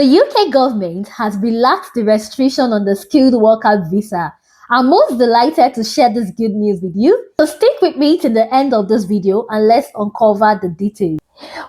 The UK government has relaxed the restriction on the skilled worker visa. I'm most delighted to share this good news with you. So stick with me till the end of this video and let's uncover the details.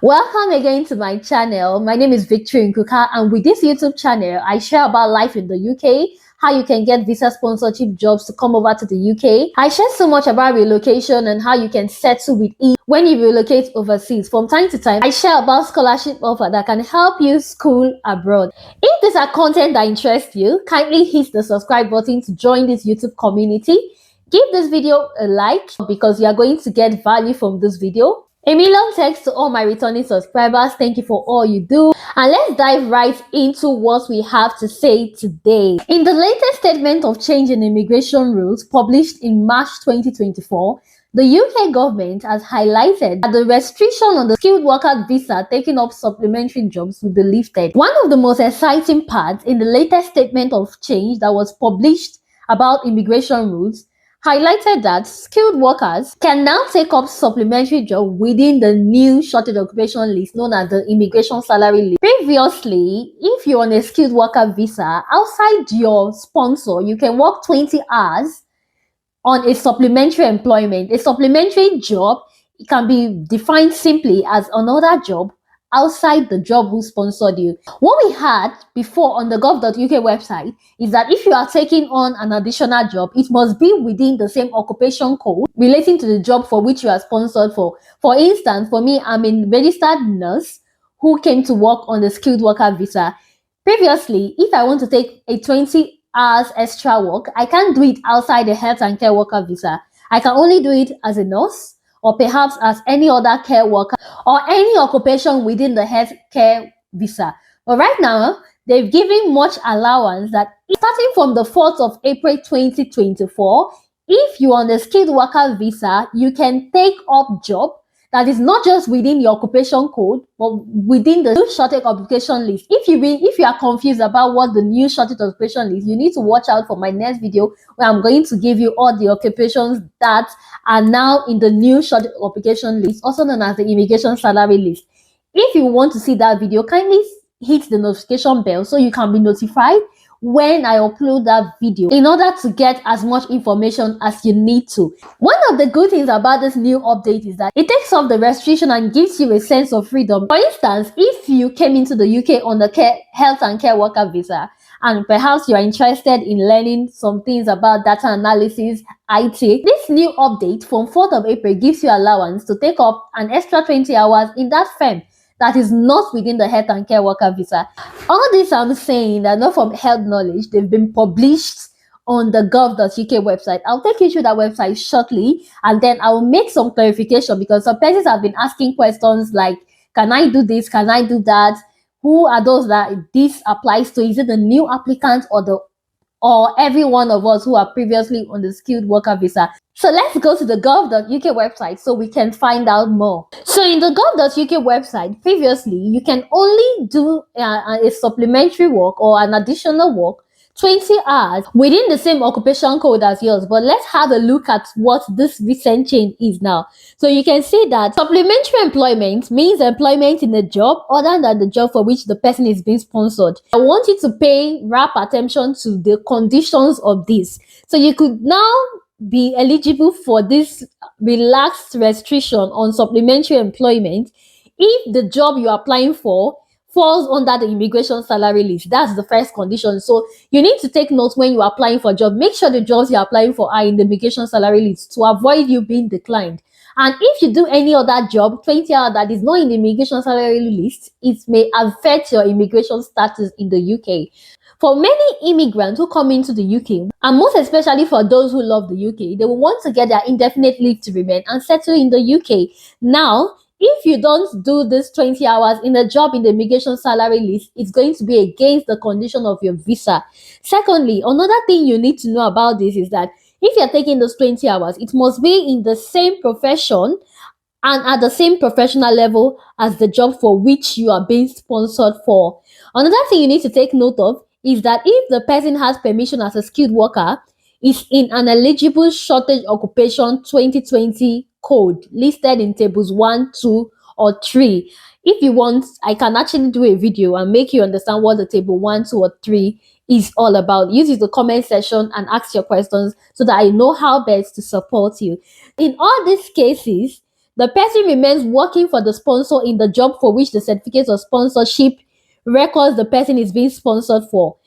Welcome again to my channel. My name is Victory Nkuka, and with this YouTube channel, I share about life in the UK, how you can get visa sponsorship jobs to come over to the UK. I share so much about relocation and how you can settle with ease when you relocate overseas. From time to time, I share about scholarship offer that can help you school abroad. If these are content that interests you, kindly hit the subscribe button to join this YouTube community. Give this video a like because you are going to get value from this video. A million thanks to all my returning subscribers. Thank you for all you do. And let's dive right into what we have to say today. In the latest statement of change in immigration rules published in March 2024, the UK government has highlighted that the restriction on the skilled worker visa taking up supplementary jobs will be lifted. One of the most exciting parts in the latest statement of change that was published about immigration rules highlighted that skilled workers can now take up supplementary job within the new shortage occupation list known as the immigration salary list. Previously, if you're on a skilled worker visa, outside your sponsor, you can work 20 hours on a supplementary employment. A supplementary job, it can be defined simply as another job outside the job who sponsored you. What we had before on the Govt.uk website is that if you are taking on an additional job, it must be within the same occupation code relating to the job for which you are sponsored for. For instance, for me, I'm a registered nurse who came to work on the skilled worker visa. Previously, if I want to take a 20 hours extra work, I can't do it outside the health and care worker visa. I can only do it as a nurse or perhaps as any other care worker or any occupation within the health care visa. But right now, they've given much allowance that starting from the 4th of April 2024, if you're on the skilled worker visa, you can take up job that is not just within your occupation code, but within the new shortage occupation list. If you are confused about what the new shortage occupation is, you need to watch out for my next video where I'm going to give you all the occupations that are now in the new shortage occupation list, also known as the immigration salary list. If you want to see that video, kindly hit the notification bell so you can be notified when I upload that video in order to get as much information as you need to. One of the good things about this new update is that it takes off the restriction and gives you a sense of freedom. For instance, if you came into the UK on the health and care worker visa, and perhaps you are interested in learning some things about data analysis, IT, this new update from 4th of April gives you allowance to take up an extra 20 hours in that firm that is not within the health and care worker visa. All this I'm saying that not from health knowledge, they've been published on the Govt.uk website. I'll take you through that website shortly, and then I will make some clarification because some persons have been asking questions like, can I do this? Can I do that? Who are those that this applies to? Is it the new applicant or every one of us who are previously on the skilled worker visa? So let's go to the Govt.uk website so we can find out more. So in the Govt.uk website, previously, you can only do a supplementary work or an additional work 20 hours within the same occupation code as yours. But let's have a look at what this recent change is now. So you can see that supplementary employment means employment in a job other than the job for which the person is being sponsored. I want you to pay rapt attention to the conditions of this. So you could now be eligible for this relaxed restriction on supplementary employment if the job you're applying for falls under the immigration salary list. That's the first condition. So you need to take note when you're applying for a job. Make sure the jobs you're applying for are in the immigration salary list to avoid you being declined. And if you do any other job, 20 hours that is not in the immigration salary list, it may affect your immigration status in the UK. For many immigrants who come into the UK, and most especially for those who love the UK, they will want to get their indefinite leave to remain and settle in the UK. Now, if you don't do this 20 hours in a job in the immigration salary list, it's going to be against the condition of your visa. Secondly, another thing you need to know about this is that if you're taking those 20 hours, it must be in the same profession and at the same professional level as the job for which you are being sponsored for. Another thing you need to take note of is that if the person has permission as a skilled worker, is in an eligible shortage occupation 2020 code listed in tables 1, 2, or 3. If you want, I can actually do a video and make you understand what the table 1, 2, or 3 is all about. Use the comment section and ask your questions so that I know how best to support you. In all these cases, the person remains working for the sponsor in the job for which the certificate of sponsorship records the person is being sponsored for.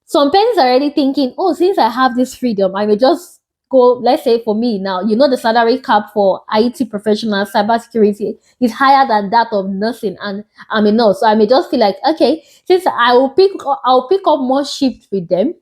Some persons are already thinking, oh, since I have this freedom, I may just go, let's say for me now, the salary cap for IT professionals, cybersecurity is higher than that of nursing, and I'm a nurse. So I may just feel like, okay, since I'll pick up more shifts with them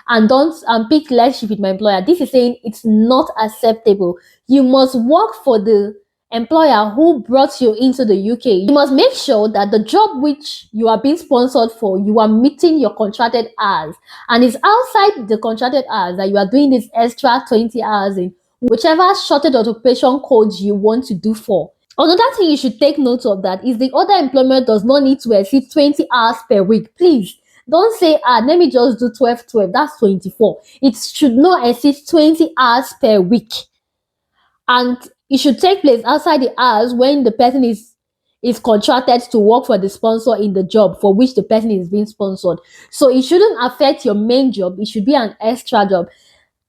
and don't pick less shift with my employer. This is saying it's not acceptable. You must work for the employer who brought you into the UK. You must make sure that the job which you are being sponsored for, you are meeting your contracted hours, and it's outside the contracted hours that you are doing this extra 20 hours in whichever shorted occupation code you want to do for. Another thing you should take note of that is the other employment does not need to exceed 20 hours per week. Please don't say, let me just do 12, that's 24. It should not exceed 20 hours per week. And it should take place outside the hours when the person is contracted to work for the sponsor in the job for which the person is being sponsored. So it shouldn't affect your main job. It should be an extra job.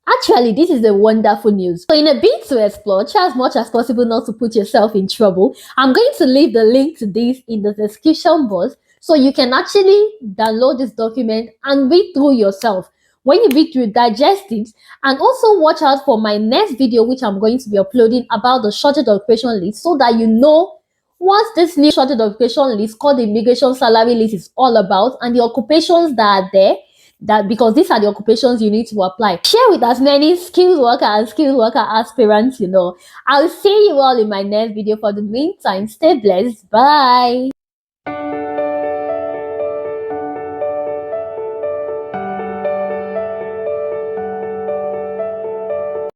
Actually, this is the wonderful news. So in a bid to explore, try as much as possible not to put yourself in trouble. I'm going to leave the link to this in the description box so you can actually download this document and read through yourself. When you read through, digest it, and also watch out for my next video, which I'm going to be uploading about the shorted occupation list, so that you know what this new shorted occupation list called the immigration salary list is all about, and the occupations that are there, because these are the occupations you need to apply. Share with as many skilled worker and skilled worker aspirants you know. I'll see you all in my next video. For the meantime, stay blessed. Bye.